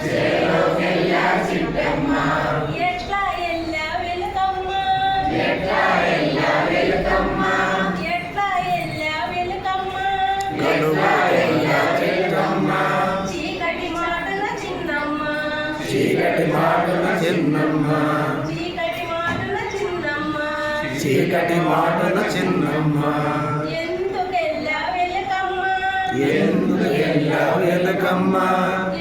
చేలోకెళ్ళా చిట్టమ్మ ఎట్లా ఎల్లా వెలుకమ్మ ఎట్లా ఎల్లా వెలుకమ్మ ఎట్లా ఎల్లా వెలుకమ్మ ఎట్లా ఎల్లా వెలుకమ్మ చీకటి మాటల చిన్నమ్మ చీకటి మాటల చిన్నమ్మ చీకటి మాటల చిన్నమ్మ చీకటి మాటల చిన్నమ్మ ఎందుకెల్లా వెలుకమ్మ ఎందుకెళ్ళా వెలుకమ్మ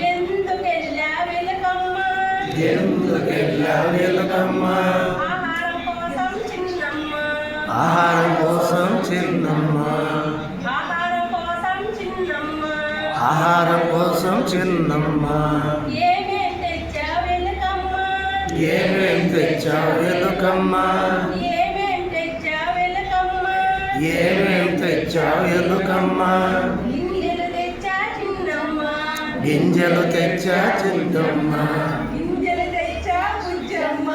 ఎందుకెల్లా వెలుకమ్మ ఎందుకెళ్ళా వెలుకమ్మ ఆహారం కోసం చిన్నమ్మ ఆహారం కోసం చిన్నమ్మ ఆహారం కోసం ఆహారం కోసం చిన్నమ్మ చిన్నమ్మ ఏమేం తెచ్చా వెలుకమ్మ ఏమేం తెచ్చావు వెలుకమ్మ ఏమేం తెచ్చా వెలుకమ్మ ఏమేం తెచ్చావు వెలుకమ్మ గింజలు తెచ్చా చిన్నమ్మ గింజలు తెచ్చా చిన్నమ్మ గింజలు తెచ్చా బుజ్జమ్మ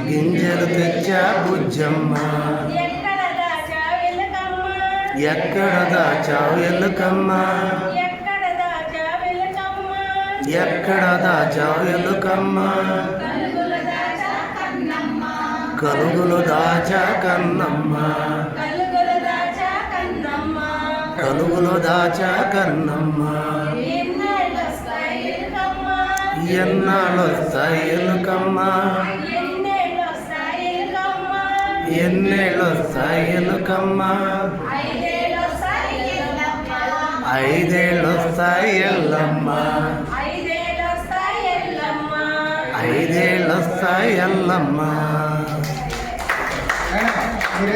గింజలు తెచ్చా బుజ్జమ్మ ఎక్కడ దాచా వెలుకమ్మ ఎక్కడ దాచావు వెలుకమ్మ ఎక్కడ దాచా వెలుకమ్మ ఎక్కడ దాచావు వెలుకమ్మ కలుగుల దాచా కన్నమ్మ కలుగులు దాచా కన్నమ్మ కలుగుల దాచా కన్నమ్మ కలుగులు దాచా కన్నమ్మ ఎన్నేళ్ళొస్తాయి వెలుకమ్మ ఎన్నాళ్ళొస్తాయి వెలుకమ్మ ఎన్నేళ్ళొస్తాయి వెలుకమ్మ ఎన్నేళ్ళొస్తాయి వెలుకమ్మ ఐదేళ్ళొస్తాయి ఎల్లమ్మ ఐదేళ్ళొస్తాయి ఎల్లమ్మ ఐదేళ్ళొస్తాయి ఎల్లమ్మ ఐదేళ్ళొస్తాయి ఎల్లమ్మ